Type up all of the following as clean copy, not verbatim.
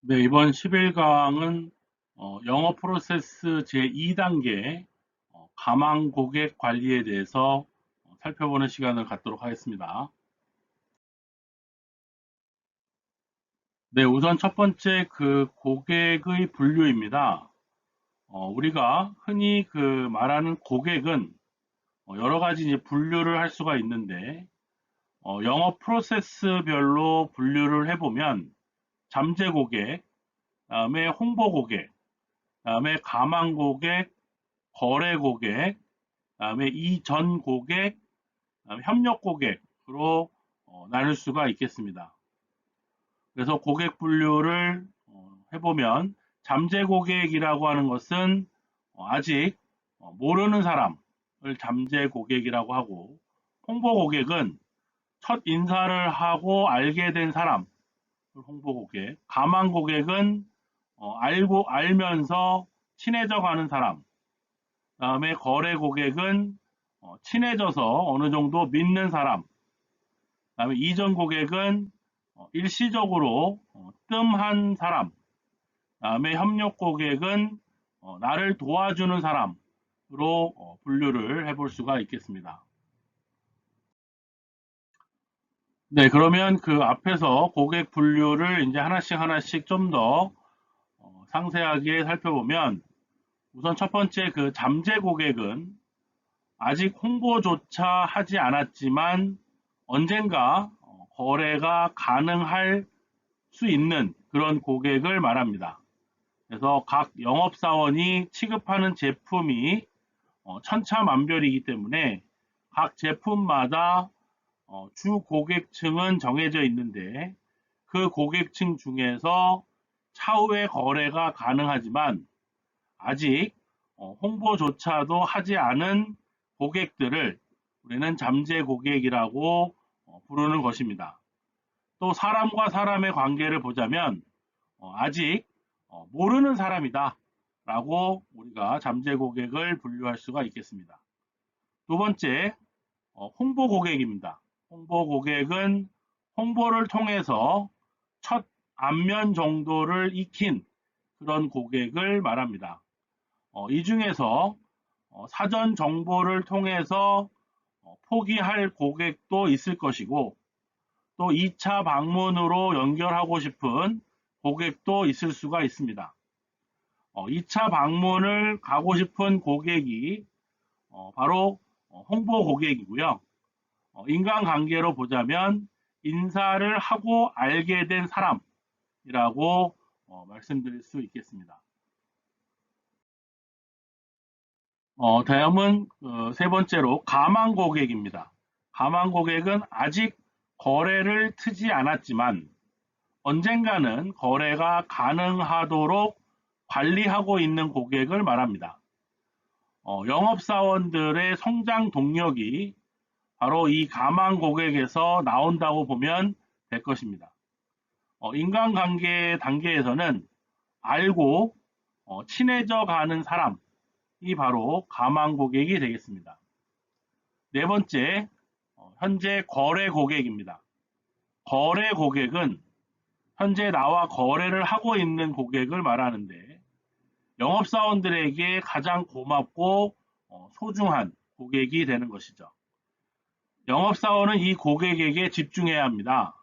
네, 이번 11강은 영업 프로세스 제2단계 가망 고객 관리에 대해서 살펴보는 시간을 갖도록 하겠습니다. 네, 우선 첫 번째 그 고객의 분류입니다. 우리가 흔히 그 말하는 고객은 여러 가지 이제 분류를 할 수가 있는데 영업 프로세스별로 분류를 해보면 잠재 고객, 그다음에 홍보 고객, 그다음에 가망 고객, 거래 고객, 그다음에 이전 고객, 그다음에 협력 고객으로 나눌 수가 있겠습니다. 그래서 고객 분류를 해보면 잠재 고객이라고 하는 것은 아직 모르는 사람을 잠재 고객이라고 하고, 홍보 고객은 첫 인사를 하고 알게 된 사람을 홍보 고객, 가망 고객은 알고 알면서 친해져 가는 사람, 그다음에 거래 고객은 친해져서 어느 정도 믿는 사람, 그다음에 이전 고객은 일시적으로 뜸한 사람, 그다음에 협력 고객은 나를 도와주는 사람으로 분류를 해볼 수가 있겠습니다. 네, 그러면 그 앞에서 고객 분류를 이제 하나씩 하나씩 좀 더 상세하게 살펴보면, 우선 첫 번째 그 잠재 고객은 아직 홍보조차 하지 않았지만 언젠가 거래가 가능할 수 있는 그런 고객을 말합니다. 그래서 각 영업사원이 취급하는 제품이 천차만별이기 때문에 각 제품마다 주 고객층은 정해져 있는데, 그 고객층 중에서 차후에 거래가 가능하지만 아직 홍보조차도 하지 않은 고객들을 우리는 잠재 고객이라고 부르는 것입니다. 또 사람과 사람의 관계를 보자면 아직 모르는 사람이다 라고 우리가 잠재 고객을 분류할 수가 있겠습니다. 두 번째, 홍보 고객입니다. 홍보 고객은 홍보를 통해서 첫 안면 정도를 익힌 그런 고객을 말합니다. 이 중에서 사전 정보를 통해서 포기할 고객도 있을 것이고, 또 2차 방문으로 연결하고 싶은 고객도 있을 수가 있습니다. 2차 방문을 가고 싶은 고객이 바로 홍보 고객이고요. 인간관계로 보자면 인사를 하고 알게 된 사람이라고 말씀드릴 수 있겠습니다. 다음은 세 번째로 가망 고객입니다. 가망 고객은 아직 거래를 트지 않았지만 언젠가는 거래가 가능하도록 관리하고 있는 고객을 말합니다. 영업사원들의 성장 동력이 바로 이 가망 고객에서 나온다고 보면 될 것입니다. 인간관계 단계에서는 알고 친해져 가는 사람이 바로 가망 고객이 되겠습니다. 네 번째, 현재 거래 고객입니다. 거래 고객은 현재 나와 거래를 하고 있는 고객을 말하는데, 영업사원들에게 가장 고맙고 소중한 고객이 되는 것이죠. 영업사원은 이 고객에게 집중해야 합니다.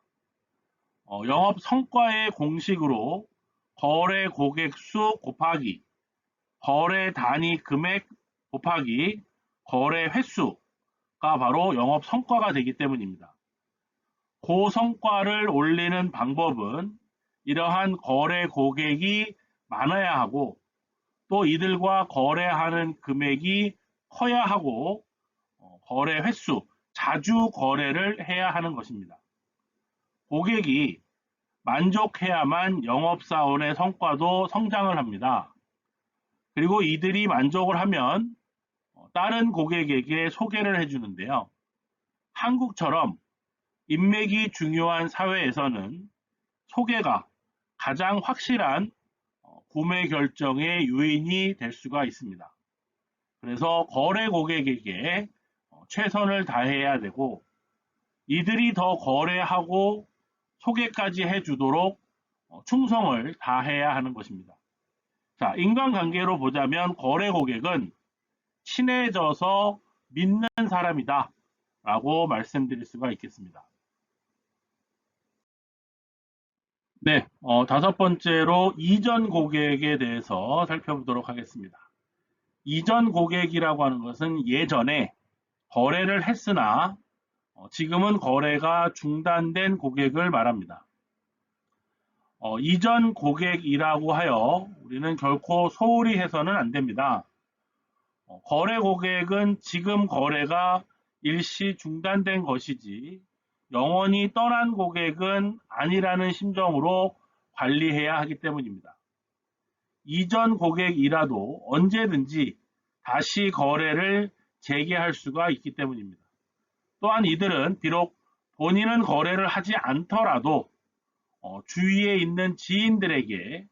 영업 성과의 공식으로 거래 고객 수 곱하기 거래 단위 금액 곱하기 거래 횟수가 바로 영업 성과가 되기 때문입니다. 그 성과를 올리는 방법은 이러한 거래 고객이 많아야 하고, 또 이들과 거래하는 금액이 커야 하고, 거래 횟수, 자주 거래를 해야 하는 것입니다. 고객이 만족해야만 영업사원의 성과도 성장을 합니다. 그리고 이들이 만족을 하면 다른 고객에게 소개를 해주는데요. 한국처럼 인맥이 중요한 사회에서는 소개가 가장 확실한 구매 결정의 요인이 될 수가 있습니다. 그래서 거래 고객에게 최선을 다해야 되고, 이들이 더 거래하고 소개까지 해주도록 충성을 다해야 하는 것입니다. 자, 인간관계로 보자면 거래 고객은 친해져서 믿는 사람이다 라고 말씀드릴 수가 있겠습니다. 네, 다섯 번째로 이전 고객에 대해서 살펴보도록 하겠습니다. 이전 고객이라고 하는 것은 예전에 거래를 했으나 지금은 거래가 중단된 고객을 말합니다. 이전 고객이라고 하여 우리는 결코 소홀히 해서는 안 됩니다. 거래 고객은 지금 거래가 일시 중단된 것이지 영원히 떠난 고객은 아니라는 심정으로 관리해야 하기 때문입니다. 이전 고객이라도 언제든지 다시 거래를 재개할 수가 있기 때문입니다. 또한 이들은 비록 본인은 거래를 하지 않더라도 주위에 있는 지인들에게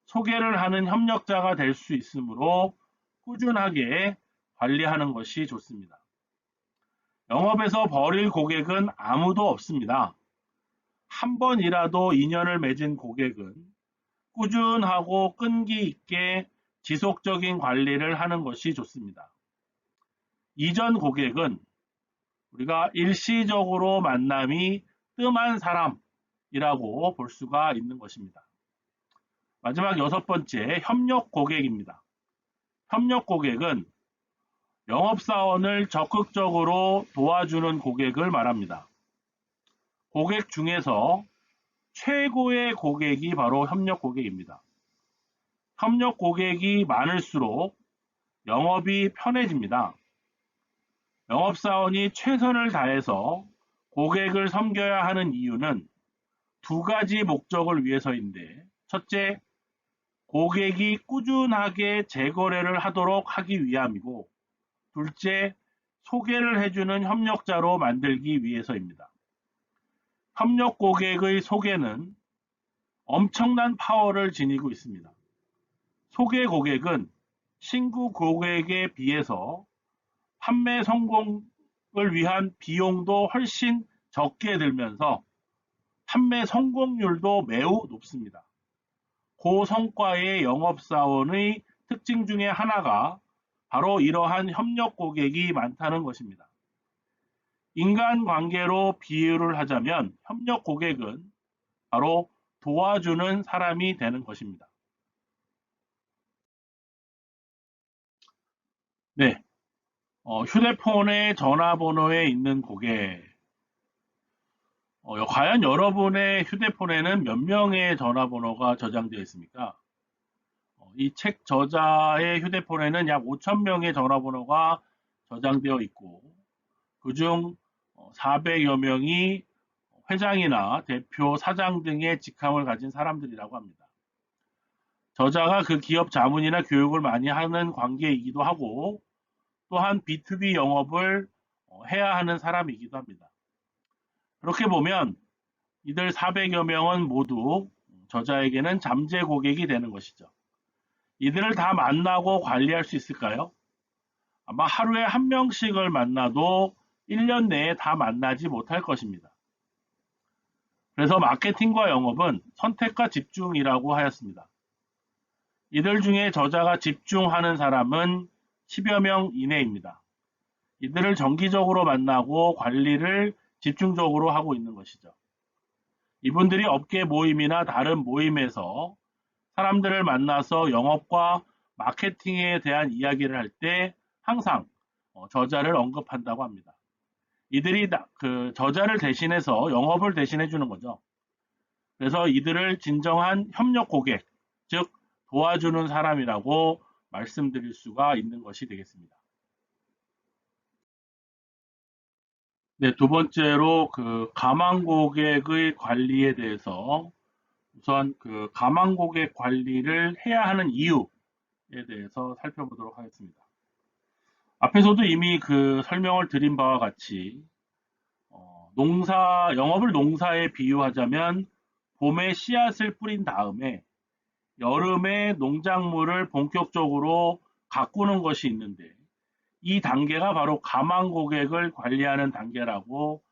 소개를 하는 협력자가 될 수 있으므로 꾸준하게 관리하는 것이 좋습니다. 영업에서 버릴 고객은 아무도 없습니다. 한 번이라도 인연을 맺은 고객은 꾸준하고 끈기 있게 지속적인 관리를 하는 것이 좋습니다. 이전 고객은 우리가 일시적으로 만남이 뜸한 사람이라고 볼 수가 있는 것입니다. 마지막 여섯 번째, 협력 고객입니다. 협력 고객은 영업사원을 적극적으로 도와주는 고객을 말합니다. 고객 중에서 최고의 고객이 바로 협력 고객입니다. 협력 고객이 많을수록 영업이 편해집니다. 영업사원이 최선을 다해서 고객을 섬겨야 하는 이유는 두 가지 목적을 위해서인데, 첫째, 고객이 꾸준하게 재거래를 하도록 하기 위함이고, 둘째, 소개를 해주는 협력자로 만들기 위해서입니다. 협력 고객의 소개는 엄청난 파워를 지니고 있습니다. 소개 고객은 신규 고객에 비해서 판매 성공을 위한 비용도 훨씬 적게 들면서 판매 성공률도 매우 높습니다. 고성과의 영업사원의 특징 중에 하나가 바로 이러한 협력 고객이 많다는 것입니다. 인간관계로 비유를 하자면 협력 고객은 바로 도와주는 사람이 되는 것입니다. 네, 휴대폰의 전화번호에 있는 고객. 과연 여러분의 휴대폰에는 몇 명의 전화번호가 저장되어 있습니까? 이 책 저자의 휴대폰에는 약 5천 명의 전화번호가 저장되어 있고, 그중 400여 명이 회장이나 대표, 사장 등의 직함을 가진 사람들이라고 합니다. 저자가 그 기업 자문이나 교육을 많이 하는 관계이기도 하고, 또한 B2B 영업을 해야 하는 사람이기도 합니다. 그렇게 보면 이들 400여 명은 모두 저자에게는 잠재 고객이 되는 것이죠. 이들을 다 만나고 관리할 수 있을까요? 아마 하루에 한 명씩을 만나도 1년 내에 다 만나지 못할 것입니다. 그래서 마케팅과 영업은 선택과 집중이라고 하였습니다. 이들 중에 저자가 집중하는 사람은 10여 명 이내입니다. 이들을 정기적으로 만나고 관리를 집중적으로 하고 있는 것이죠. 이분들이 업계 모임이나 다른 모임에서 사람들을 만나서 영업과 마케팅에 대한 이야기를 할 때 항상 저자를 언급한다고 합니다. 이들이 그 저자를 대신해서 영업을 대신해 주는 거죠. 그래서 이들을 진정한 협력 고객, 즉 도와주는 사람이라고 말씀드릴 수가 있는 것이 되겠습니다. 네, 두 번째로 그 가망 고객의 관리에 대해서 우선 그 가망 고객 관리를 해야 하는 이유에 대해서 살펴보도록 하겠습니다. 앞에서도 이미 그 설명을 드린 바와 같이 영업을 농사에 비유하자면 봄에 씨앗을 뿌린 다음에 여름에 농작물을 본격적으로 가꾸는 것이 있는데 이 단계가 바로 가망 고객을 관리하는 단계라고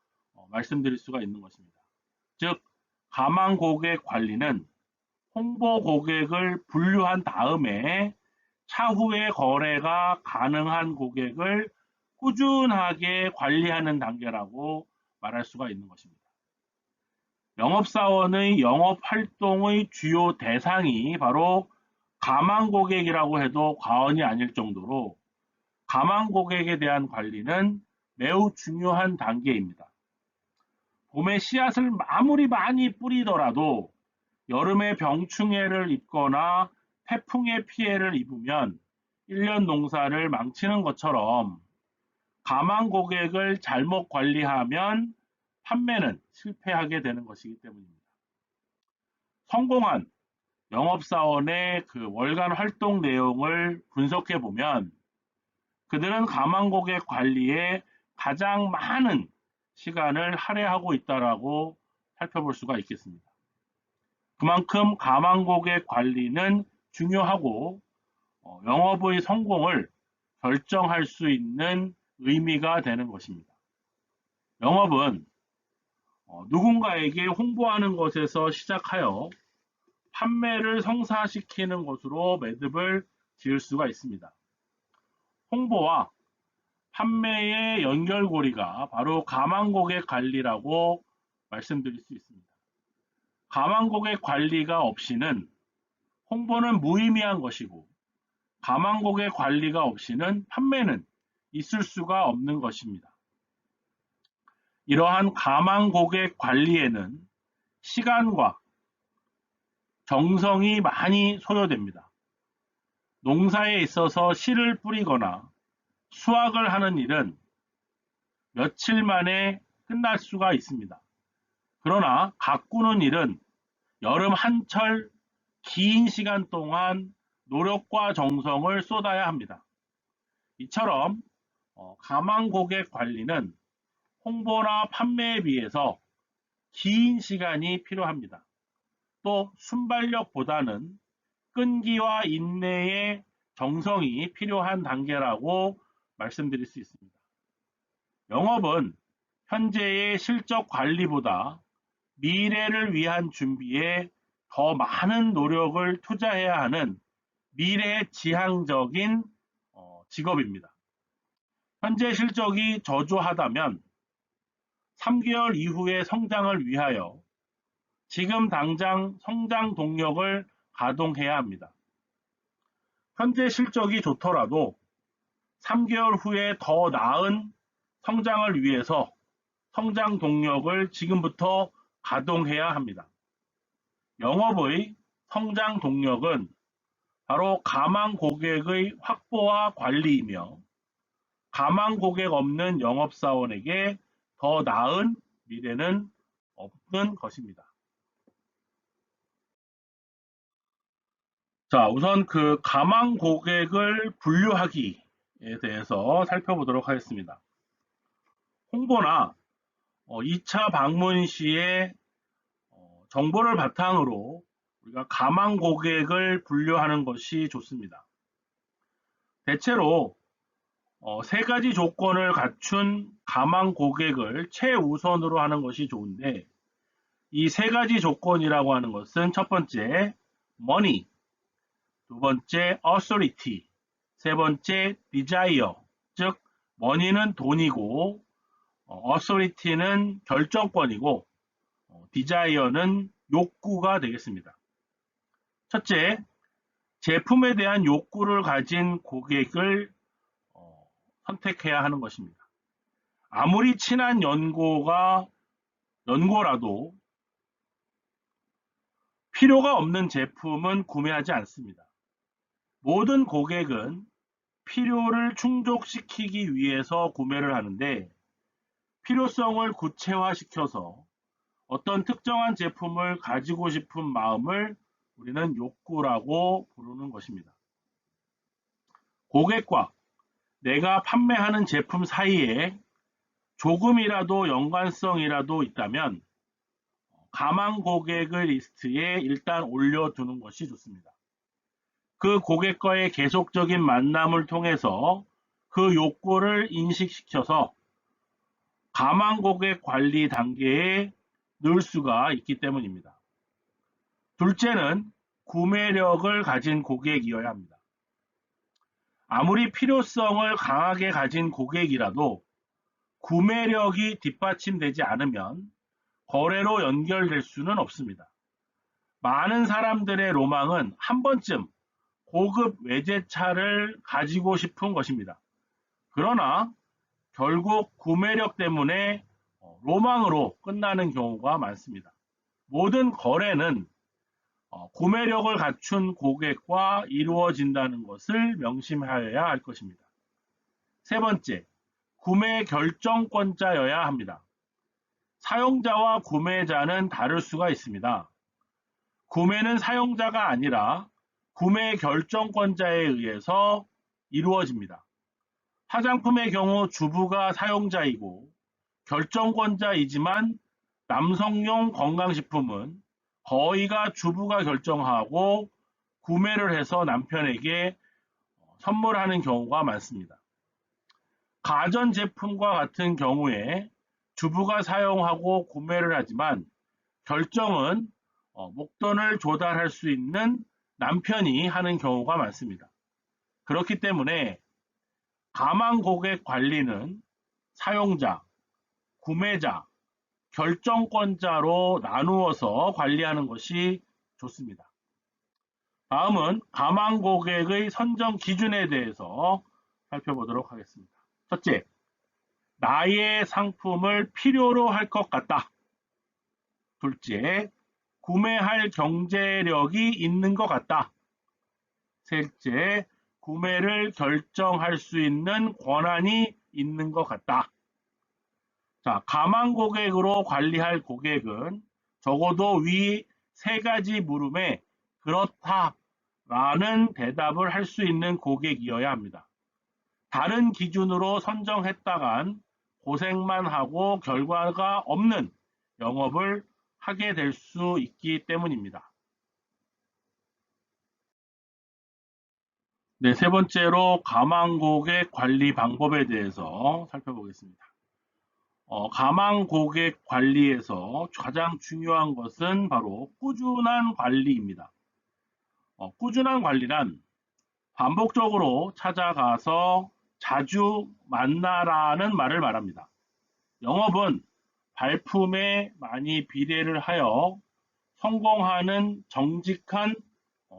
말씀드릴 수가 있는 것입니다. 즉, 가망 고객 관리는 홍보 고객을 분류한 다음에 차후에 거래가 가능한 고객을 꾸준하게 관리하는 단계라고 말할 수가 있는 것입니다. 영업사원의 영업활동의 주요 대상이 바로 가망 고객이라고 해도 과언이 아닐 정도로 가망 고객에 대한 관리는 매우 중요한 단계입니다. 봄에 씨앗을 아무리 많이 뿌리더라도 여름에 병충해를 입거나 태풍의 피해를 입으면 1년 농사를 망치는 것처럼 가망 고객을 잘못 관리하면 판매는 실패하게 되는 것이기 때문입니다. 성공한 영업사원의 그 월간 활동 내용을 분석해 보면 그들은 가망 고객 관리에 가장 많은 시간을 할애하고 있다라고 살펴볼 수가 있겠습니다. 그만큼 가망 고객 관리는 중요하고 영업의 성공을 결정할 수 있는 의미가 되는 것입니다. 영업은 누군가에게 홍보하는 것에서 시작하여 판매를 성사시키는 것으로 매듭을 지을 수가 있습니다. 홍보와 판매의 연결고리가 바로 가망 고객 관리라고 말씀드릴 수 있습니다. 가망 고객 관리가 없이는 홍보는 무의미한 것이고 가망 고객 관리가 없이는 판매는 있을 수가 없는 것입니다. 이러한 가망 고객 관리에는 시간과 정성이 많이 소요됩니다. 농사에 있어서 씨를 뿌리거나 수확을 하는 일은 며칠 만에 끝날 수가 있습니다. 그러나 가꾸는 일은 여름 한철 긴 시간 동안 노력과 정성을 쏟아야 합니다. 이처럼 가망 고객 관리는 홍보나 판매에 비해서 긴 시간이 필요합니다. 또 순발력보다는 끈기와 인내의 정성이 필요한 단계라고 말씀드릴 수 있습니다. 영업은 현재의 실적 관리보다 미래를 위한 준비에 더 많은 노력을 투자해야 하는 미래지향적인 직업입니다. 현재 실적이 저조하다면 3개월 이후의 성장을 위하여 지금 당장 성장 동력을 가동해야 합니다. 현재 실적이 좋더라도 3개월 후에 더 나은 성장을 위해서 성장 동력을 지금부터 가동해야 합니다. 영업의 성장 동력은 바로 가망 고객의 확보와 관리이며 가망 고객 없는 영업사원에게 더 나은 미래는 없는 것입니다. 자, 우선 그 가망 고객을 분류하기에 대해서 살펴보도록 하겠습니다. 홍보나 2차 방문 시에 정보를 바탕으로 우리가 가망 고객을 분류하는 것이 좋습니다. 대체로 세 가지 조건을 갖춘 가망 고객을 최우선으로 하는 것이 좋은데 이 세 가지 조건이라고 하는 것은 첫 번째 money, 두 번째 authority, 세 번째 desire, 즉 money는 돈이고 authority는 결정권이고 desire는 욕구가 되겠습니다. 첫째, 제품에 대한 욕구를 가진 고객을 선택해야 하는 것입니다. 아무리 친한 연고라도 필요가 없는 제품은 구매하지 않습니다. 모든 고객은 필요를 충족시키기 위해서 구매를 하는데 필요성을 구체화시켜서 어떤 특정한 제품을 가지고 싶은 마음을 우리는 욕구라고 부르는 것입니다. 고객과 내가 판매하는 제품 사이에 조금이라도 연관성이라도 있다면 가망 고객의 리스트에 일단 올려두는 것이 좋습니다. 그 고객과의 계속적인 만남을 통해서 그 욕구를 인식시켜서 가망 고객 관리 단계에 넣을 수가 있기 때문입니다. 둘째는 구매력을 가진 고객이어야 합니다. 아무리 필요성을 강하게 가진 고객이라도 구매력이 뒷받침되지 않으면 거래로 연결될 수는 없습니다. 많은 사람들의 로망은 한 번쯤 고급 외제차를 가지고 싶은 것입니다. 그러나 결국 구매력 때문에 로망으로 끝나는 경우가 많습니다. 모든 거래는 구매력을 갖춘 고객과 이루어진다는 것을 명심하여야 할 것입니다. 세 번째, 구매 결정권자여야 합니다. 사용자와 구매자는 다를 수가 있습니다. 구매는 사용자가 아니라 구매 결정권자에 의해서 이루어집니다. 화장품의 경우 주부가 사용자이고 결정권자이지만 남성용 건강식품은 거의가 주부가 결정하고 구매를 해서 남편에게 선물하는 경우가 많습니다. 가전제품과 같은 경우에 주부가 사용하고 구매를 하지만 결정은 목돈을 조달할 수 있는 남편이 하는 경우가 많습니다. 그렇기 때문에 가망 고객 관리는 사용자, 구매자, 결정권자로 나누어서 관리하는 것이 좋습니다. 다음은 가망 고객의 선정 기준에 대해서 살펴보도록 하겠습니다. 첫째, 나의 상품을 필요로 할 것 같다. 둘째, 구매할 경제력이 있는 것 같다. 셋째, 구매를 결정할 수 있는 권한이 있는 것 같다. 자, 가망 고객으로 관리할 고객은 적어도 위 세 가지 물음에 그렇다라는 대답을 할 수 있는 고객이어야 합니다. 다른 기준으로 선정했다간 고생만 하고 결과가 없는 영업을 하게 될 수 있기 때문입니다. 네, 세 번째로 가망 고객 관리 방법에 대해서 살펴보겠습니다. 가망 고객 관리에서 가장 중요한 것은 바로 꾸준한 관리입니다. 꾸준한 관리란 반복적으로 찾아가서 자주 만나라는 말을 말합니다. 영업은 발품에 많이 비례를 하여 성공하는 정직한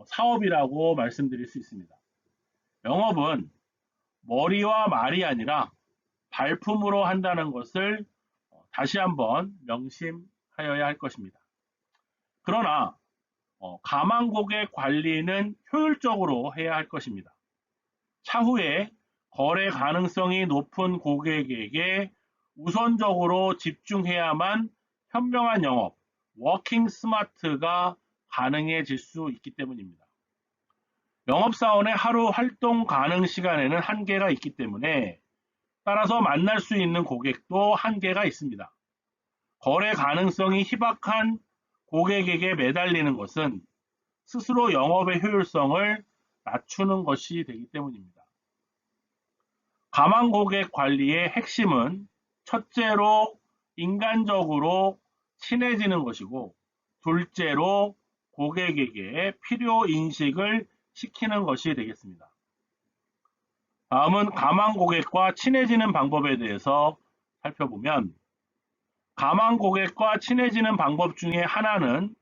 사업이라고 말씀드릴 수 있습니다. 영업은 머리와 말이 아니라 발품으로 한다는 것을 다시 한번 명심하여야 할 것입니다. 그러나 가망 고객 관리는 효율적으로 해야 할 것입니다. 차후에 거래 가능성이 높은 고객에게 우선적으로 집중해야만 현명한 영업, 워킹 스마트가 가능해질 수 있기 때문입니다. 영업사원의 하루 활동 가능 시간에는 한계가 있기 때문에 따라서 만날 수 있는 고객도 한계가 있습니다. 거래 가능성이 희박한 고객에게 매달리는 것은 스스로 영업의 효율성을 낮추는 것이 되기 때문입니다. 가망 고객 관리의 핵심은 첫째로 인간적으로 친해지는 것이고 둘째로 고객에게 필요 인식을 시키는 것이 되겠습니다. 다음은 가망 고객과 친해지는 방법에 대해서 살펴보면 가망 고객과 친해지는 방법 중에 하나는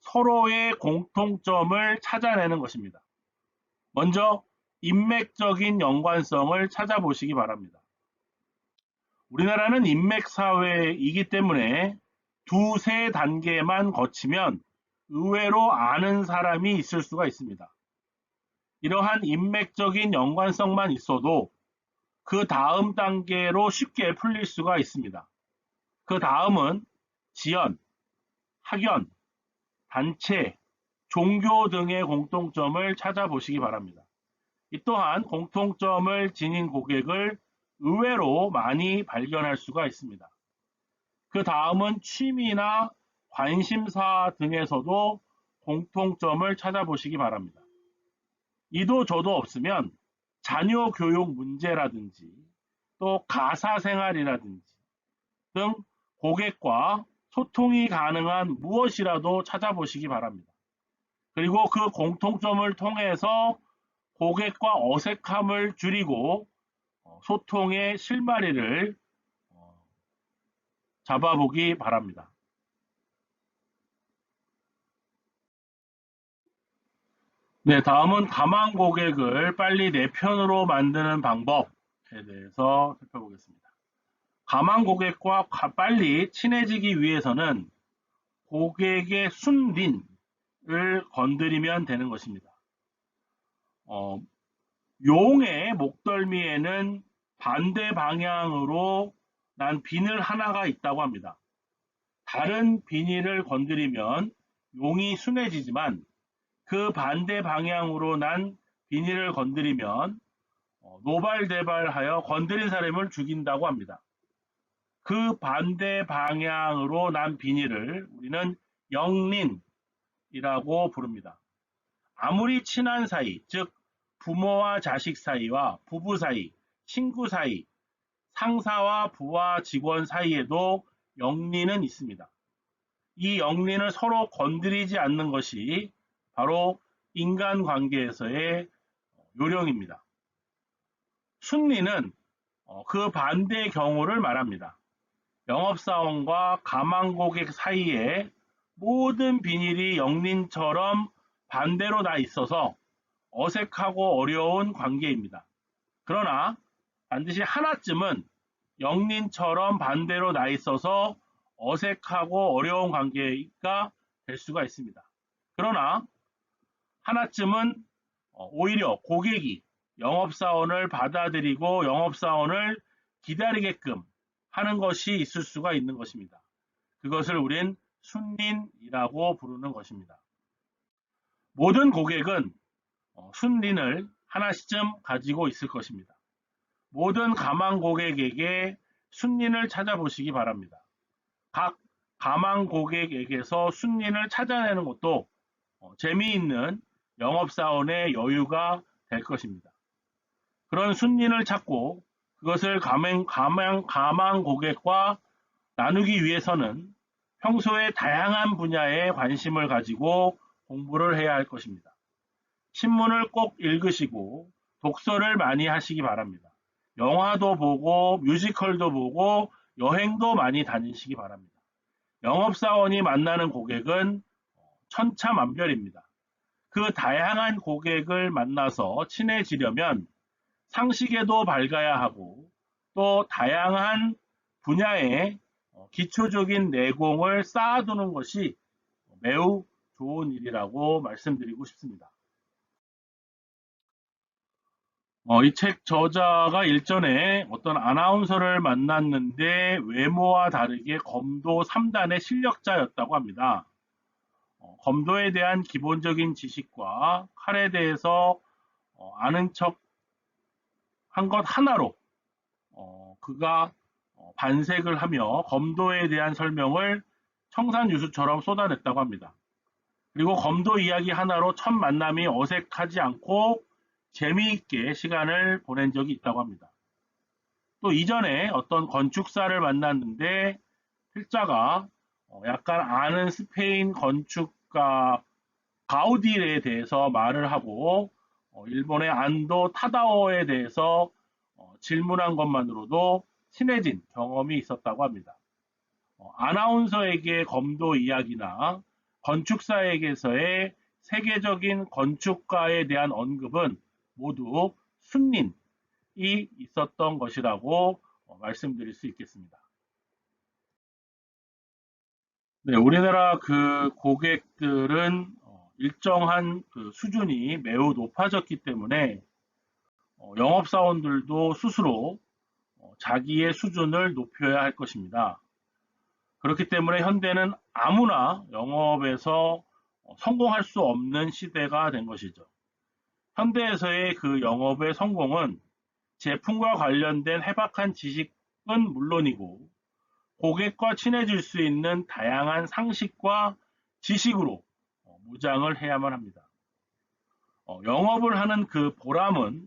서로의 공통점을 찾아내는 것입니다. 먼저 인맥적인 연관성을 찾아보시기 바랍니다. 우리나라는 인맥 사회이기 때문에 두세 단계만 거치면 의외로 아는 사람이 있을 수가 있습니다. 이러한 인맥적인 연관성만 있어도 그 다음 단계로 쉽게 풀릴 수가 있습니다. 그 다음은 지연, 학연, 단체, 종교 등의 공통점을 찾아보시기 바랍니다. 이 또한 공통점을 지닌 고객을 의외로 많이 발견할 수가 있습니다. 그 다음은 취미나 관심사 등에서도 공통점을 찾아보시기 바랍니다. 이도 저도 없으면 자녀 교육 문제라든지 또 가사 생활이라든지 등 고객과 소통이 가능한 무엇이라도 찾아보시기 바랍니다. 그리고 그 공통점을 통해서 고객과 어색함을 줄이고 소통의 실마리를 잡아보기 바랍니다. 네, 다음은 가망 고객을 빨리 내 편으로 만드는 방법에 대해서 살펴보겠습니다. 가망 고객과 빨리 친해지기 위해서는 고객의 순린을 건드리면 되는 것입니다. 어, 용의 목덜미에는 반대 방향으로 난 비늘 하나가 있다고 합니다. 다른 비닐을 건드리면 용이 순해지지만 그 반대 방향으로 난 비닐을 건드리면 노발대발하여 건드린 사람을 죽인다고 합니다. 그 반대 방향으로 난 비닐을 우리는 영린이라고 부릅니다. 아무리 친한 사이, 즉 부모와 자식 사이와 부부 사이, 친구 사이, 상사와 부하 직원 사이에도 영린은 있습니다. 이 영린을 서로 건드리지 않는 것이 바로 인간관계에서의 요령입니다. 순리는 그 반대의 경우를 말합니다. 영업사원과 가망고객 사이에 모든 비닐이 영린처럼 반대로 다 있어서 어색하고 어려운 관계입니다. 그러나 반드시 하나쯤은 영린처럼 반대로 나 있어서 어색하고 어려운 관계가 될 수가 있습니다. 그러나 하나쯤은 오히려 고객이 영업사원을 받아들이고 영업사원을 기다리게끔 하는 것이 있을 수가 있는 것입니다. 그것을 우린 순린이라고 부르는 것입니다. 모든 고객은 순린을 하나씩쯤 가지고 있을 것입니다. 모든 가망 고객에게 순린을 찾아보시기 바랍니다. 각 가망 고객에게서 순린을 찾아내는 것도 재미있는 영업사원의 여유가 될 것입니다. 그런 순린을 찾고 그것을 가망 고객과 나누기 위해서는 평소에 다양한 분야에 관심을 가지고 공부를 해야 할 것입니다. 신문을 꼭 읽으시고 독서를 많이 하시기 바랍니다. 영화도 보고 뮤지컬도 보고 여행도 많이 다니시기 바랍니다. 영업사원이 만나는 고객은 천차만별입니다. 그 다양한 고객을 만나서 친해지려면 상식에도 밝아야 하고 또 다양한 분야의 기초적인 내공을 쌓아두는 것이 매우 좋은 일이라고 말씀드리고 싶습니다. 이 책 저자가 일전에 어떤 아나운서를 만났는데 외모와 다르게 검도 3단의 실력자였다고 합니다. 검도에 대한 기본적인 지식과 칼에 대해서 아는 척 한 것 하나로 그가 반색을 하며 검도에 대한 설명을 청산유수처럼 쏟아냈다고 합니다. 그리고 검도 이야기 하나로 첫 만남이 어색하지 않고 재미있게 시간을 보낸 적이 있다고 합니다. 또 이전에 어떤 건축사를 만났는데 필자가 약간 아는 스페인 건축가 가우디에 대해서 말을 하고 일본의 안도 타다오에 대해서 질문한 것만으로도 친해진 경험이 있었다고 합니다. 아나운서에게 검도 이야기나 건축사에게서의 세계적인 건축가에 대한 언급은 모두 순린이 있었던 것이라고 말씀드릴 수 있겠습니다. 네, 우리나라 그 고객들은 일정한 그 수준이 매우 높아졌기 때문에 영업사원들도 스스로 자기의 수준을 높여야 할 것입니다. 그렇기 때문에 현대는 아무나 영업에서 성공할 수 없는 시대가 된 것이죠. 현대에서의 그 영업의 성공은 제품과 관련된 해박한 지식은 물론이고 고객과 친해질 수 있는 다양한 상식과 지식으로 무장을 해야만 합니다. 영업을 하는 그 보람은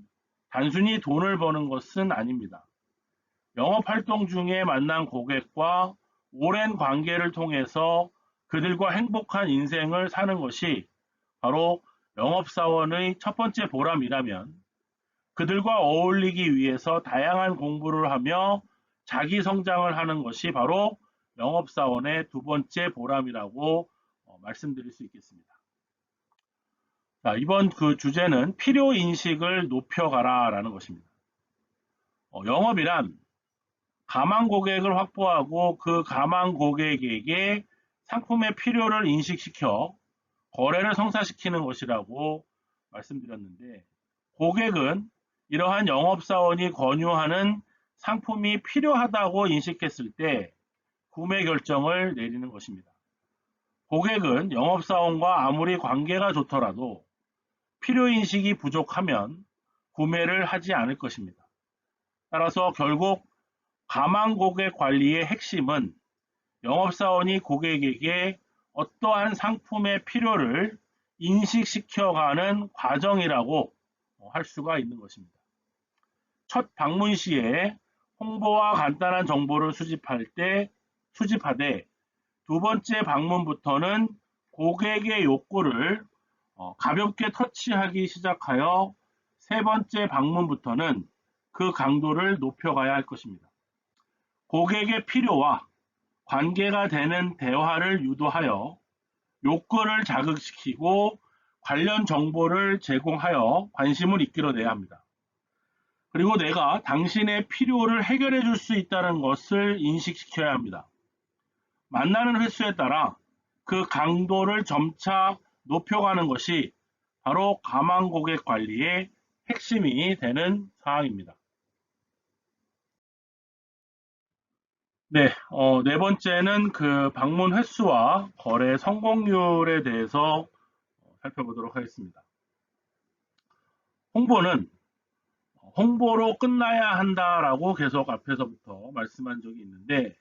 단순히 돈을 버는 것은 아닙니다. 영업 활동 중에 만난 고객과 오랜 관계를 통해서 그들과 행복한 인생을 사는 것이 바로 영업사원의 첫 번째 보람이라면 그들과 어울리기 위해서 다양한 공부를 하며 자기 성장을 하는 것이 바로 영업사원의 두 번째 보람이라고 말씀드릴 수 있겠습니다. 자, 이번 그 주제는 필요인식을 높여가라 라는 것입니다. 영업이란 가망 고객을 확보하고 그 가망 고객에게 상품의 필요를 인식시켜 거래를 성사시키는 것이라고 말씀드렸는데, 고객은 이러한 영업사원이 권유하는 상품이 필요하다고 인식했을 때 구매 결정을 내리는 것입니다. 고객은 영업사원과 아무리 관계가 좋더라도 필요인식이 부족하면 구매를 하지 않을 것입니다. 따라서 결국 가망 고객 관리의 핵심은 영업사원이 고객에게 어떠한 상품의 필요를 인식시켜가는 과정이라고 할 수가 있는 것입니다. 첫 방문 시에 홍보와 간단한 정보를 수집하되 두 번째 방문부터는 고객의 욕구를 가볍게 터치하기 시작하여 세 번째 방문부터는 그 강도를 높여가야 할 것입니다. 고객의 필요와 관계가 되는 대화를 유도하여 욕구를 자극시키고 관련 정보를 제공하여 관심을 이끌어내야 합니다. 그리고 내가 당신의 필요를 해결해 줄 수 있다는 것을 인식시켜야 합니다. 만나는 횟수에 따라 그 강도를 점차 높여가는 것이 바로 가망 고객 관리의 핵심이 되는 사항입니다. 네, 네 번째는 그 방문 횟수와 거래 성공률에 대해서 살펴보도록 하겠습니다. 홍보는 홍보로 끝나야 한다라고 계속 앞에서부터 말씀한 적이 있는데,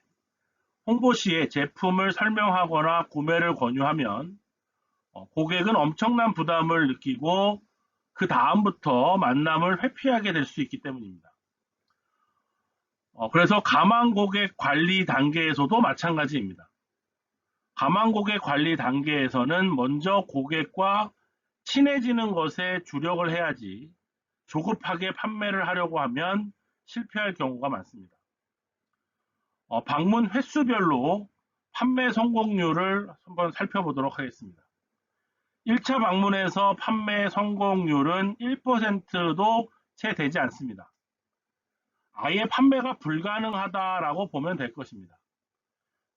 홍보 시에 제품을 설명하거나 구매를 권유하면 고객은 엄청난 부담을 느끼고 그 다음부터 만남을 회피하게 될 수 있기 때문입니다. 그래서 가망 고객 관리 단계에서도 마찬가지입니다. 가망 고객 관리 단계에서는 먼저 고객과 친해지는 것에 주력을 해야지 조급하게 판매를 하려고 하면 실패할 경우가 많습니다. 방문 횟수별로 판매 성공률을 한번 살펴보도록 하겠습니다. 1차 방문에서 판매 성공률은 1%도 채 되지 않습니다. 아예 판매가 불가능하다라고 보면 될 것입니다.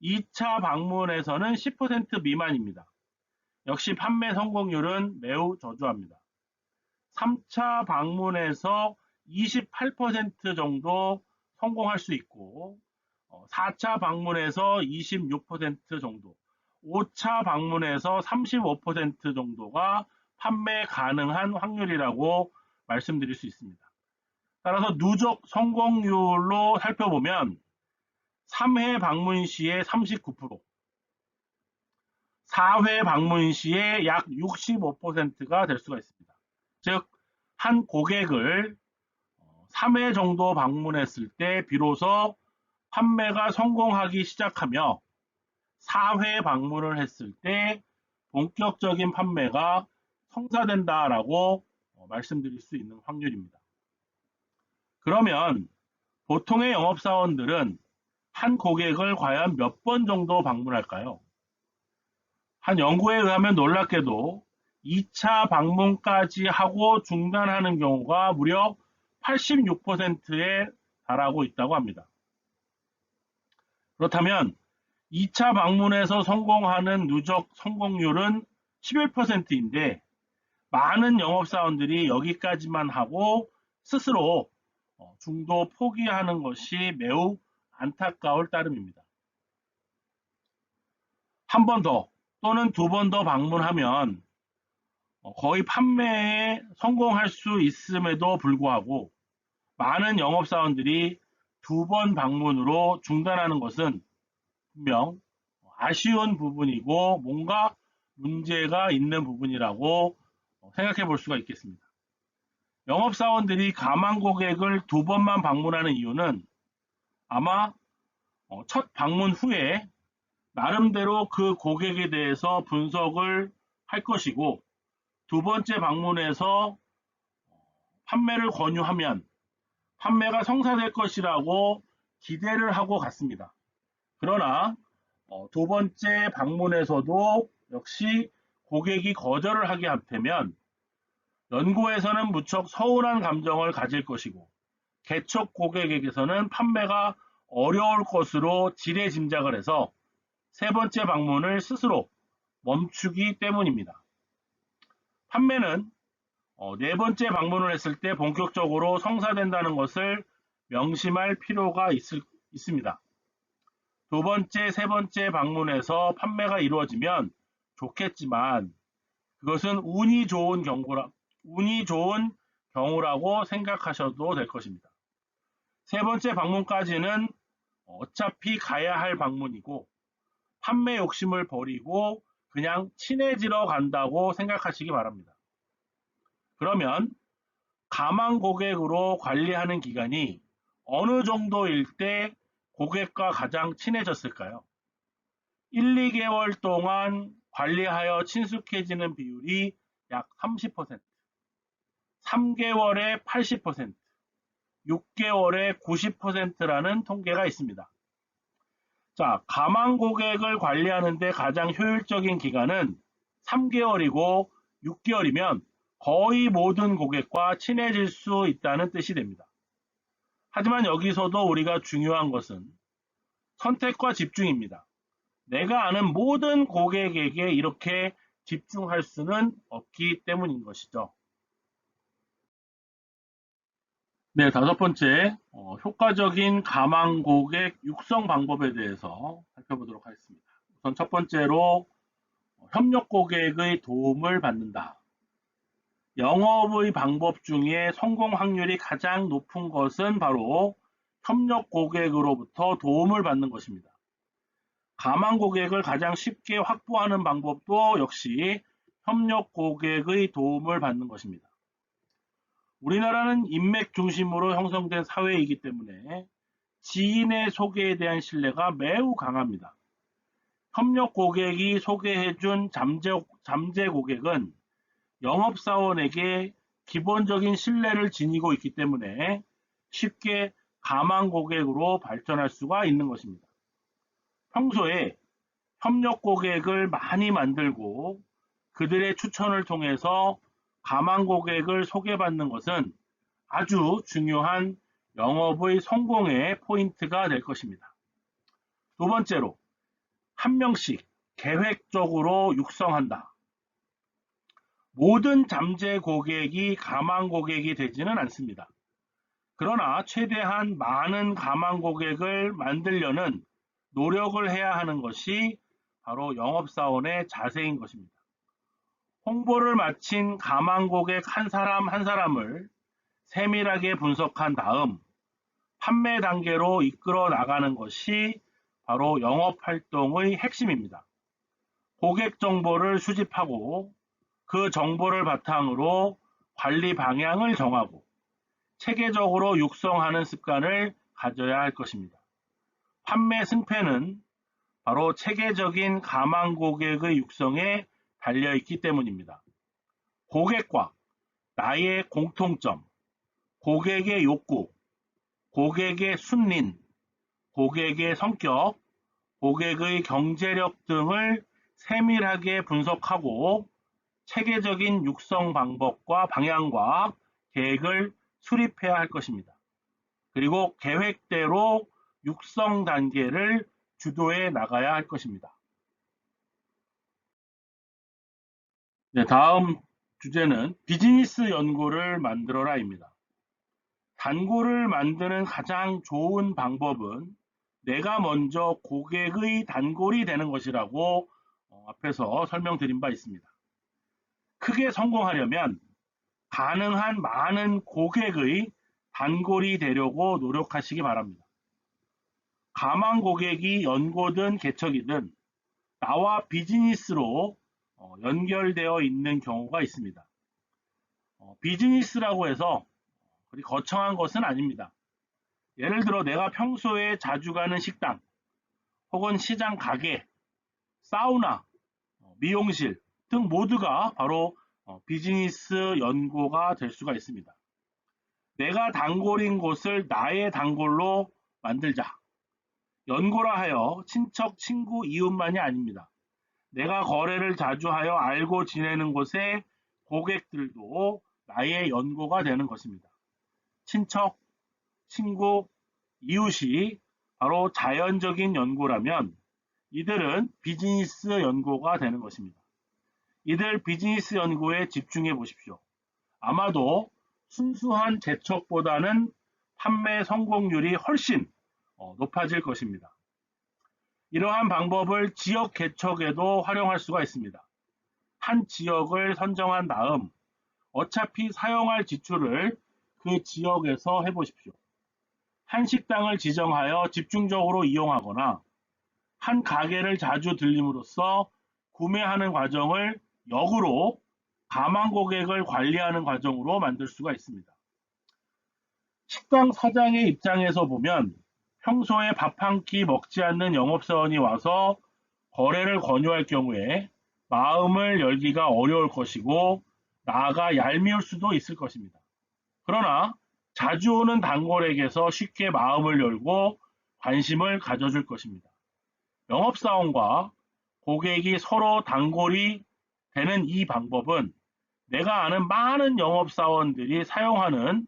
2차 방문에서는 10% 미만입니다. 역시 판매 성공률은 매우 저조합니다. 3차 방문에서 28% 정도 성공할 수 있고 4차 방문에서 26% 정도, 5차 방문에서 35% 정도가 판매 가능한 확률이라고 말씀드릴 수 있습니다. 따라서 누적 성공률로 살펴보면 3회 방문 시에 39%, 4회 방문 시에 약 65%가 될 수가 있습니다. 즉, 한 고객을 3회 정도 방문했을 때 비로소 판매가 성공하기 시작하며 4회 방문을 했을 때 본격적인 판매가 성사된다라고 말씀드릴 수 있는 확률입니다. 그러면 보통의 영업사원들은 한 고객을 과연 몇 번 정도 방문할까요? 한 연구에 의하면 놀랍게도 2차 방문까지 하고 중단하는 경우가 무려 86%에 달하고 있다고 합니다. 그렇다면 2차 방문에서 성공하는 누적 성공률은 11%인데 많은 영업사원들이 여기까지만 하고 스스로 중도 포기하는 것이 매우 안타까울 따름입니다. 한 번 더 또는 두 번 더 방문하면 거의 판매에 성공할 수 있음에도 불구하고 많은 영업사원들이 두 번 방문으로 중단하는 것은 분명 아쉬운 부분이고 뭔가 문제가 있는 부분이라고 생각해 볼 수가 있겠습니다. 영업사원들이 가망 고객을 두 번만 방문하는 이유는 아마 첫 방문 후에 나름대로 그 고객에 대해서 분석을 할 것이고 두 번째 방문에서 판매를 권유하면 판매가 성사될 것이라고 기대를 하고 갔습니다. 그러나 두 번째 방문에서도 역시 고객이 거절을 하게 되면 연구에서는 무척 서운한 감정을 가질 것이고 개척 고객에게서는 판매가 어려울 것으로 지레짐작을 해서 세 번째 방문을 스스로 멈추기 때문입니다. 판매는 네 번째 방문을 했을 때 본격적으로 성사된다는 것을 명심할 필요가 있습니다. 두 번째, 세 번째 방문에서 판매가 이루어지면 좋겠지만 그것은 운이 좋은 경우라고 생각하셔도 될 것입니다. 세 번째 방문까지는 어차피 가야 할 방문이고 판매 욕심을 버리고 그냥 친해지러 간다고 생각하시기 바랍니다. 그러면 가망 고객으로 관리하는 기간이 어느 정도일 때 고객과 가장 친해졌을까요? 1, 2개월 동안 관리하여 친숙해지는 비율이 약 30%, 3개월에 80%, 6개월에 90%라는 통계가 있습니다. 자, 가망 고객을 관리하는데 가장 효율적인 기간은 3개월이고 6개월이면 거의 모든 고객과 친해질 수 있다는 뜻이 됩니다. 하지만 여기서도 우리가 중요한 것은 선택과 집중입니다. 내가 아는 모든 고객에게 이렇게 집중할 수는 없기 때문인 것이죠. 네, 다섯 번째, 효과적인 가망 고객 육성 방법에 대해서 살펴보도록 하겠습니다. 우선 첫 번째로 협력 고객의 도움을 받는다. 영업의 방법 중에 성공 확률이 가장 높은 것은 바로 협력 고객으로부터 도움을 받는 것입니다. 가망 고객을 가장 쉽게 확보하는 방법도 역시 협력 고객의 도움을 받는 것입니다. 우리나라는 인맥 중심으로 형성된 사회이기 때문에 지인의 소개에 대한 신뢰가 매우 강합니다. 협력 고객이 소개해준 잠재 고객은 영업사원에게 기본적인 신뢰를 지니고 있기 때문에 쉽게 가망 고객으로 발전할 수가 있는 것입니다. 평소에 협력 고객을 많이 만들고 그들의 추천을 통해서 가망 고객을 소개받는 것은 아주 중요한 영업의 성공의 포인트가 될 것입니다. 두 번째로, 한 명씩 계획적으로 육성한다. 모든 잠재 고객이 가망 고객이 되지는 않습니다. 그러나 최대한 많은 가망 고객을 만들려는 노력을 해야 하는 것이 바로 영업사원의 자세인 것입니다. 홍보를 마친 가망 고객 한 사람 한 사람을 세밀하게 분석한 다음 판매 단계로 이끌어 나가는 것이 바로 영업 활동의 핵심입니다. 고객 정보를 수집하고 그 정보를 바탕으로 관리 방향을 정하고 체계적으로 육성하는 습관을 가져야 할 것입니다. 판매 승패는 바로 체계적인 가망 고객의 육성에 달려있기 때문입니다. 고객과 나의 공통점, 고객의 욕구, 고객의 순린, 고객의 성격, 고객의 경제력 등을 세밀하게 분석하고 체계적인 육성 방법과 방향과 계획을 수립해야 할 것입니다. 그리고 계획대로 육성 단계를 주도해 나가야 할 것입니다. 네, 다음 주제는 비즈니스 연구를 만들어라입니다. 단골을 만드는 가장 좋은 방법은 내가 먼저 고객의 단골이 되는 것이라고 앞에서 설명드린 바 있습니다. 크게 성공하려면 가능한 많은 고객의 단골이 되려고 노력하시기 바랍니다. 가망 고객이 연고든 개척이든 나와 비즈니스로 연결되어 있는 경우가 있습니다. 비즈니스라고 해서 그리 거창한 것은 아닙니다. 예를 들어 내가 평소에 자주 가는 식당, 혹은 시장 가게, 사우나, 미용실 등 모두가 바로 비즈니스 연고가 될 수가 있습니다. 내가 단골인 곳을 나의 단골로 만들자. 연고라 하여 친척, 친구, 이웃만이 아닙니다. 내가 거래를 자주 하여 알고 지내는 곳의 고객들도 나의 연고가 되는 것입니다. 친척, 친구, 이웃이 바로 자연적인 연고라면 이들은 비즈니스 연고가 되는 것입니다. 이들 비즈니스 연고에 집중해 보십시오. 아마도 순수한 재촉보다는 판매 성공률이 훨씬 높아질 것입니다. 이러한 방법을 지역 개척에도 활용할 수가 있습니다. 한 지역을 선정한 다음 어차피 사용할 지출을 그 지역에서 해보십시오. 한 식당을 지정하여 집중적으로 이용하거나 한 가게를 자주 들림으로써 구매하는 과정을 역으로 가망 고객을 관리하는 과정으로 만들 수가 있습니다. 식당 사장의 입장에서 보면 평소에 밥 한 끼 먹지 않는 영업사원이 와서 거래를 권유할 경우에 마음을 열기가 어려울 것이고 나아가 얄미울 수도 있을 것입니다. 그러나 자주 오는 단골에게서 쉽게 마음을 열고 관심을 가져줄 것입니다. 영업사원과 고객이 서로 단골이 되는 이 방법은 내가 아는 많은 영업사원들이 사용하는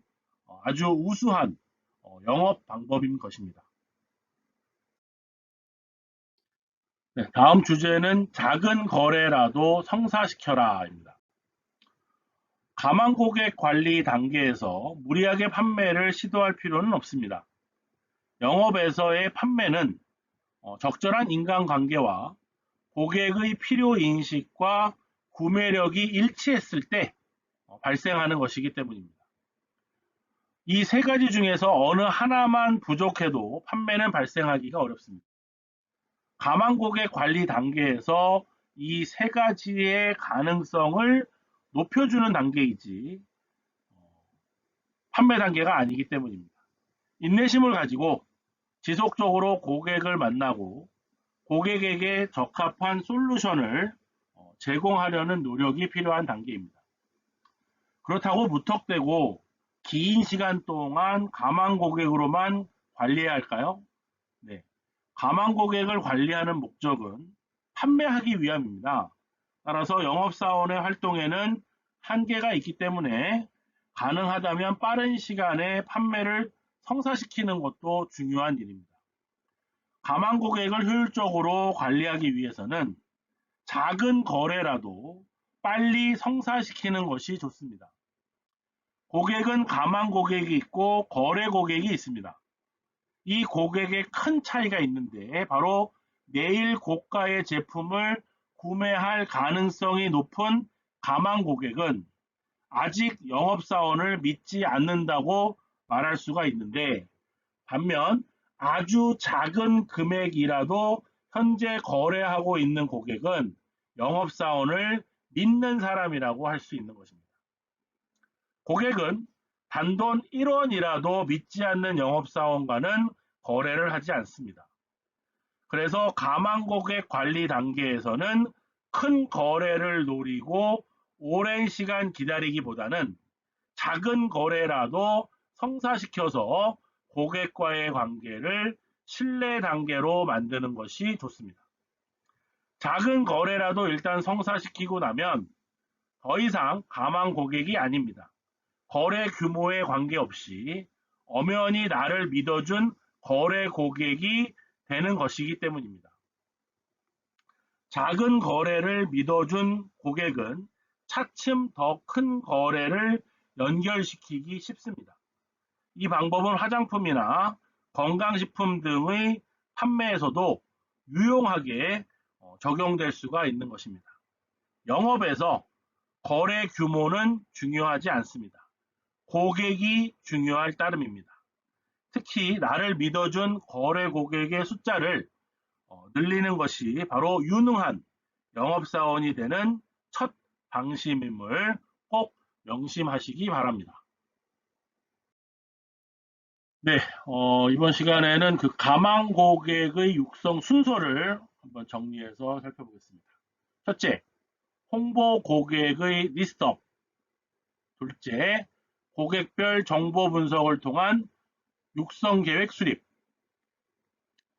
아주 우수한 영업 방법인 것입니다. 네, 다음 주제는 작은 거래라도 성사시켜라입니다. 가망 고객 관리 단계에서 무리하게 판매를 시도할 필요는 없습니다. 영업에서의 판매는 적절한 인간관계와 고객의 필요 인식과 구매력이 일치했을 때 발생하는 것이기 때문입니다. 이 세 가지 중에서 어느 하나만 부족해도 판매는 발생하기가 어렵습니다. 가망 고객 관리 단계에서 이 세 가지의 가능성을 높여주는 단계이지 판매 단계가 아니기 때문입니다. 인내심을 가지고 지속적으로 고객을 만나고 고객에게 적합한 솔루션을 제공하려는 노력이 필요한 단계입니다. 그렇다고 무턱대고 긴 시간 동안 가망 고객으로만 관리해야 할까요? 네. 가망 고객을 관리하는 목적은 판매하기 위함입니다. 따라서 영업사원의 활동에는 한계가 있기 때문에 가능하다면 빠른 시간에 판매를 성사시키는 것도 중요한 일입니다. 가망 고객을 효율적으로 관리하기 위해서는 작은 거래라도 빨리 성사시키는 것이 좋습니다. 고객은 가망 고객이 있고 거래 고객이 있습니다. 이 고객에 큰 차이가 있는데 바로 내일 고가의 제품을 구매할 가능성이 높은 가망 고객은 아직 영업사원을 믿지 않는다고 말할 수가 있는데 반면 아주 작은 금액이라도 현재 거래하고 있는 고객은 영업사원을 믿는 사람이라고 할 수 있는 것입니다. 고객은 단돈 1원이라도 믿지 않는 영업사원과는 거래를 하지 않습니다. 그래서 가망 고객 관리 단계에서는 큰 거래를 노리고 오랜 시간 기다리기보다는 작은 거래라도 성사시켜서 고객과의 관계를 신뢰 단계로 만드는 것이 좋습니다. 작은 거래라도 일단 성사시키고 나면 더 이상 가망 고객이 아닙니다. 거래 규모에 관계없이 엄연히 나를 믿어준 거래 고객이 되는 것이기 때문입니다. 작은 거래를 믿어준 고객은 차츰 더 큰 거래를 연결시키기 쉽습니다. 이 방법은 화장품이나 건강식품 등의 판매에서도 유용하게 적용될 수가 있는 것입니다. 영업에서 거래 규모는 중요하지 않습니다. 고객이 중요할 따름입니다. 특히 나를 믿어준 거래 고객의 숫자를 늘리는 것이 바로 유능한 영업사원이 되는 첫 방침임을 꼭 명심하시기 바랍니다. 네, 이번 시간에는 그 가망 고객의 육성 순서를 한번 정리해서 살펴보겠습니다. 첫째, 홍보 고객의 리스트업. 둘째, 고객별 정보 분석을 통한 육성 계획 수립.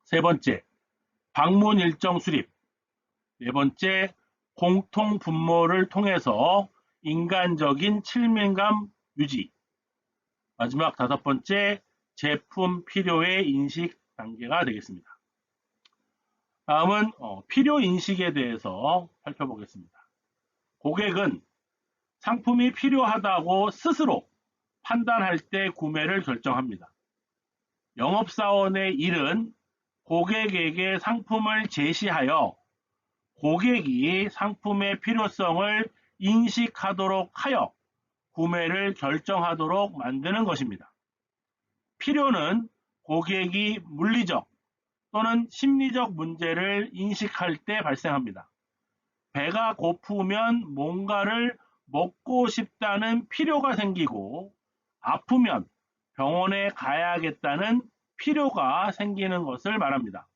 세 번째, 방문 일정 수립. 네 번째, 공통 분모를 통해서 인간적인 친밀감 유지. 마지막 다섯 번째, 제품 필요의 인식 단계가 되겠습니다. 다음은 필요 인식에 대해서 살펴보겠습니다. 고객은 상품이 필요하다고 스스로 판단할 때 구매를 결정합니다. 영업사원의 일은 고객에게 상품을 제시하여 고객이 상품의 필요성을 인식하도록 하여 구매를 결정하도록 만드는 것입니다. 필요는 고객이 물리적 또는 심리적 문제를 인식할 때 발생합니다. 배가 고프면 뭔가를 먹고 싶다는 필요가 생기고 아프면 병원에 가야겠다는 필요가 생기는 것을 말합니다.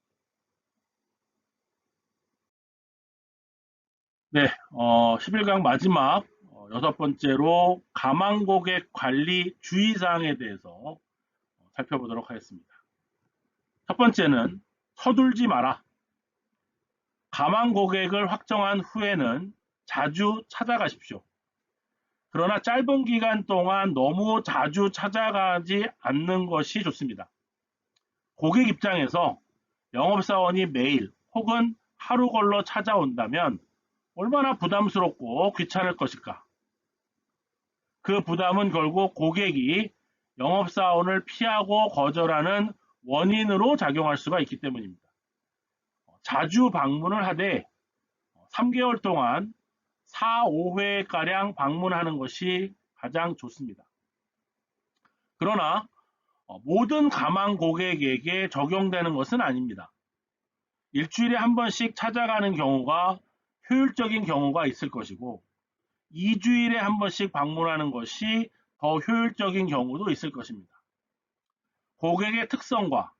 네, 11강 마지막 여섯 번째로 가망 고객 관리 주의사항에 대해서 살펴보도록 하겠습니다. 첫 번째는 서둘지 마라. 가망 고객을 확정한 후에는 자주 찾아가십시오. 그러나 짧은 기간 동안 너무 자주 찾아가지 않는 것이 좋습니다. 고객 입장에서 영업사원이 매일 혹은 하루 걸러 찾아온다면 얼마나 부담스럽고 귀찮을 것일까? 그 부담은 결국 고객이 영업사원을 피하고 거절하는 원인으로 작용할 수가 있기 때문입니다. 자주 방문을 하되 3개월 동안 4, 5회가량 방문하는 것이 가장 좋습니다. 그러나 모든 가망 고객에게 적용되는 것은 아닙니다. 일주일에 한 번씩 찾아가는 경우가 효율적인 경우가 있을 것이고 2주일에 한 번씩 방문하는 것이 더 효율적인 경우도 있을 것입니다. 고객의 특성과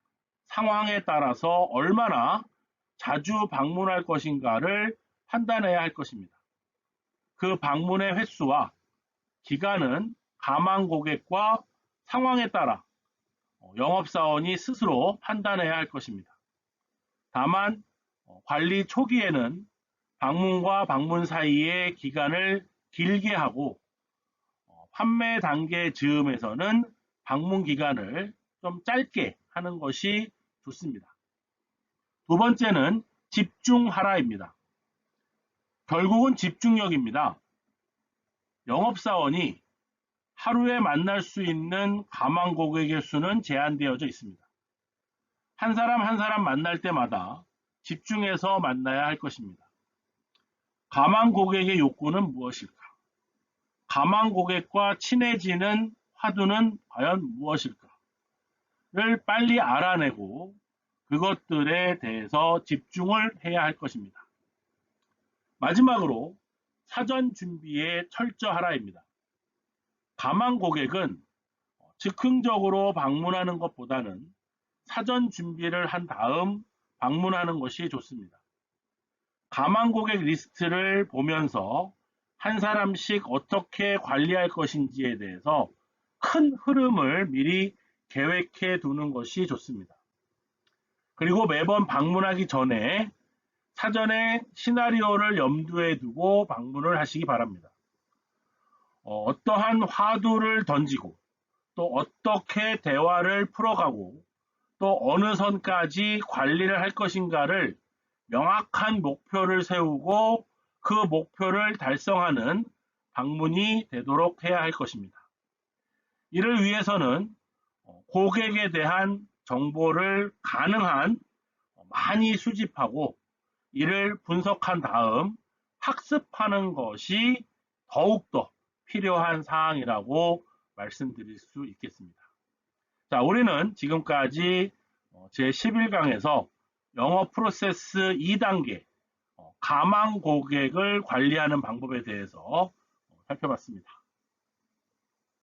상황에 따라서 얼마나 자주 방문할 것인가를 판단해야 할 것입니다. 그 방문의 횟수와 기간은 가망 고객과 상황에 따라 영업사원이 스스로 판단해야 할 것입니다. 다만 관리 초기에는 방문과 방문 사이의 기간을 길게 하고 판매 단계 즈음에서는 방문 기간을 좀 짧게 하는 것이 좋습니다. 두 번째는 집중하라입니다. 결국은 집중력입니다. 영업사원이 하루에 만날 수 있는 가망 고객의 수는 제한되어져 있습니다. 한 사람 한 사람 만날 때마다 집중해서 만나야 할 것입니다. 가망 고객의 욕구는 무엇일까? 가망 고객과 친해지는 화두는 과연 무엇일까? 를 빨리 알아내고 그것들에 대해서 집중을 해야 할 것입니다. 마지막으로 사전 준비에 철저하라입니다. 가망 고객은 즉흥적으로 방문하는 것보다는 사전 준비를 한 다음 방문하는 것이 좋습니다. 가망 고객 리스트를 보면서 한 사람씩 어떻게 관리할 것인지에 대해서 큰 흐름을 미리 계획해 두는 것이 좋습니다. 그리고 매번 방문하기 전에 사전에 시나리오를 염두에 두고 방문을 하시기 바랍니다. 어떠한 화두를 던지고 또 어떻게 대화를 풀어가고 또 어느 선까지 관리를 할 것인가를 명확한 목표를 세우고 그 목표를 달성하는 방문이 되도록 해야 할 것입니다. 이를 위해서는 고객에 대한 정보를 가능한 많이 수집하고 이를 분석한 다음 학습하는 것이 더욱더 필요한 사항이라고 말씀드릴 수 있겠습니다. 자, 우리는 지금까지 제11강에서 영업 프로세스 2단계 가망 고객을 관리하는 방법에 대해서 살펴봤습니다.